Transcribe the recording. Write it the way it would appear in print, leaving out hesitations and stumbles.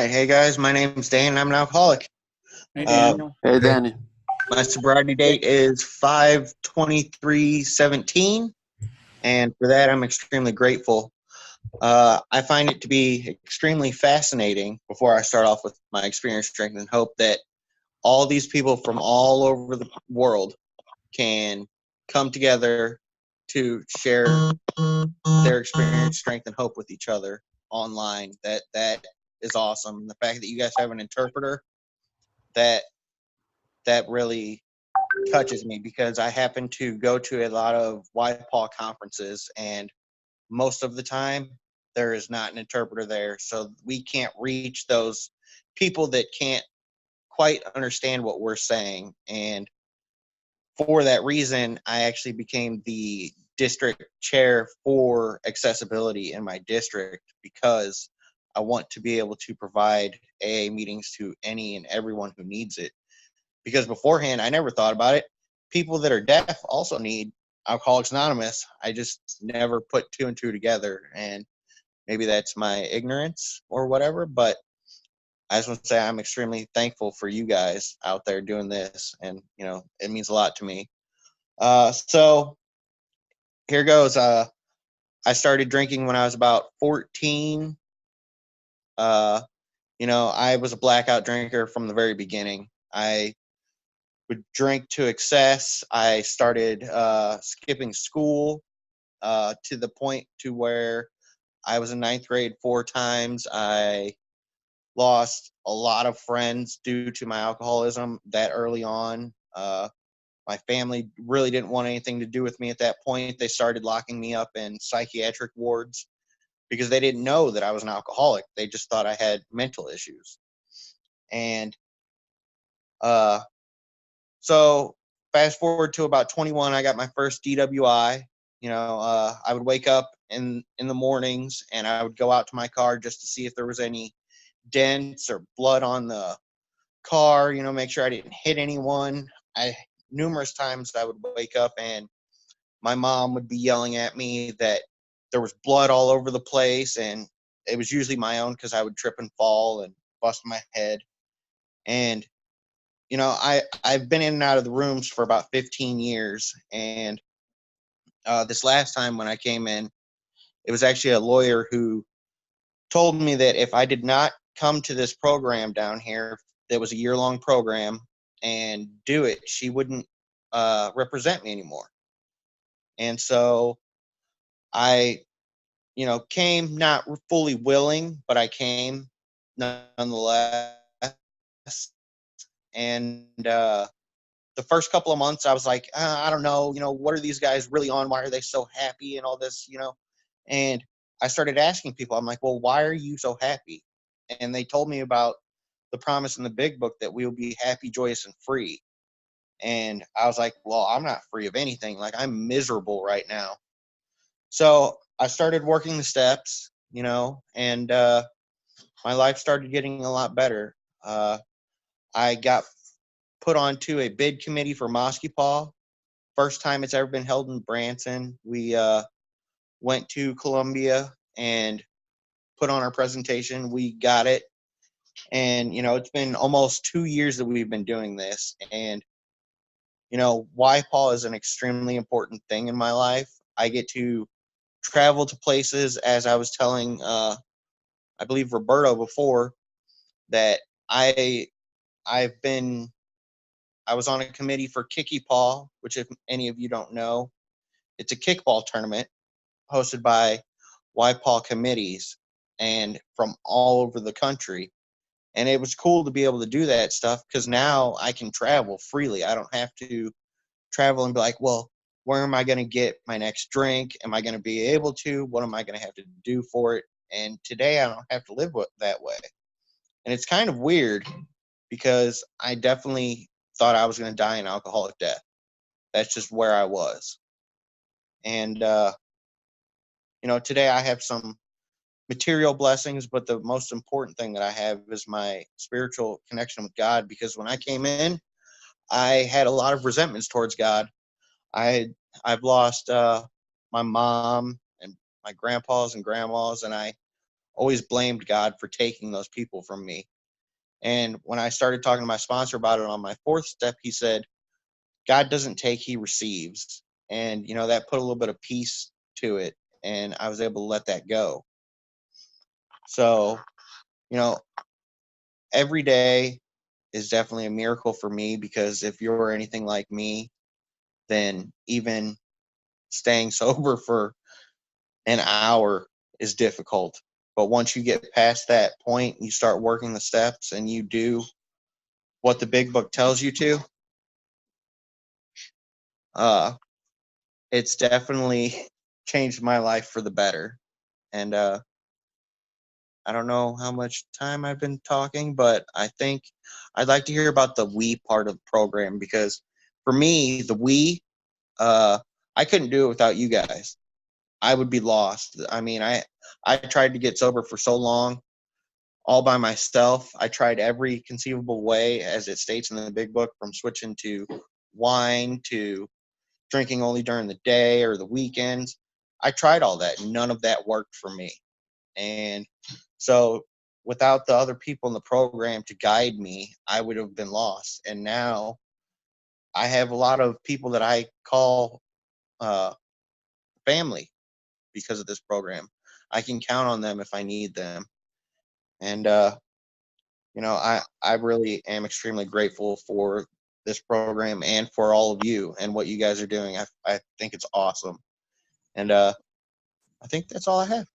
right. Hey, guys. My name's Dan. I'm an alcoholic. Hey, Uh, Daniel. Hey, Danny. my sobriety date is 5/23/17, and for that, I'm extremely grateful. I find it to be extremely fascinating, before I start off with my experience, strength, and hope, that all these people from all over the world can come together to share their experience, strength, and hope with each other online. That is awesome. The fact that you guys have an interpreter, that that really touches me, because I happen to go to a lot of YPAW conferences, and most of the time there is not an interpreter there, so we can't reach those people that can't quite understand what we're saying. And for that reason, I actually became the district chair for accessibility in my district, because I want to be able to provide AA meetings to any and everyone who needs it. Because beforehand, I never thought about it. People that are deaf also need Alcoholics Anonymous. I just never put two and two together, and maybe that's my ignorance or whatever. But I just want to say I'm extremely thankful for you guys out there doing this, and it means a lot to me. So here goes. I started drinking when I was about 14. Uh, I was a blackout drinker from the very beginning. I would drink to excess. I started skipping school to the point to where I was in ninth grade 4 times. I lost a lot of friends due to my alcoholism that early on. My family really didn't want anything to do with me at that point. They started locking me up in psychiatric wards because they didn't know that I was an alcoholic. They just thought I had mental issues. And uh, so fast forward to about 21, I got my first DWI. I would wake up in the mornings, and I would go out to my car just to see if there was any dents or blood on the car, make sure I didn't hit anyone. Numerous times I would wake up and my mom would be yelling at me that there was blood all over the place, and it was usually my own, because I would trip and fall and bust my head. And I've been in and out of the rooms for about 15 years, and this last time when I came in, it was actually a lawyer who told me that if I did not come to this program down here, that was a year-long program, and do it, she wouldn't represent me anymore. And so I, came not fully willing, but I came nonetheless. And the first couple of months, I was like, I don't know, what are these guys really on? Why are they so happy and all this, And I started asking people, I'm like, well, why are you so happy? And they told me about the promise in the big book that we will be happy, joyous, and free. And I was like, well, I'm not free of anything. Like, I'm miserable right now. So I started working the steps, and my life started getting a lot better. I got put onto a bid committee for Paw. First time it's ever been held in Branson. We went to Columbia and put on our presentation. We got it. And, it's been almost 2 years that we've been doing this. And, YPAW is an extremely important thing in my life. I get to travel to places, as I was telling, I believe, Roberto before, that I I've been I was on a committee for Kicky Paw, which, if any of you don't know, it's a kickball tournament hosted by YPAW committees and from all over the country. And it was cool to be able to do that stuff, because now I can travel freely. I don't have to travel and be like, well, where am I going to get my next drink? Am I going to be able to? What am I going to have to do for it? And today I don't have to live that way. And it's kind of weird, because I definitely thought I was going to die an alcoholic death. That's just where I was. And, today I have some material blessings, but the most important thing that I have is my spiritual connection with God, because when I came in, I had a lot of resentments towards God. I've lost my mom and my grandpas and grandmas, and I always blamed God for taking those people from me. And when I started talking to my sponsor about it on my fourth step, he said, God doesn't take, he receives. And, that put a little bit of peace to it. And I was able to let that go. So, you know, every day is definitely a miracle for me, because if you're anything like me, then even staying sober for an hour is difficult. But once you get past that point, you start working the steps and you do what the big book tells you to, uh, it's definitely changed my life for the better. And I don't know how much time I've been talking, but I think I'd like to hear about the we part of the program, because for me, the we, uh, I couldn't do it without you guys. I would be lost. I mean, I tried to get sober for so long, all by myself. I tried every conceivable way, as it states in the big book, from switching to wine to drinking only during the day or the weekends. I tried all that. None of that worked for me. And so without the other people in the program to guide me, I would have been lost. And now I have a lot of people that I call uh, family because of this program. I can count on them if I need them. And, I really am extremely grateful for this program and for all of you and what you guys are doing. I think it's awesome. And I think that's all I have.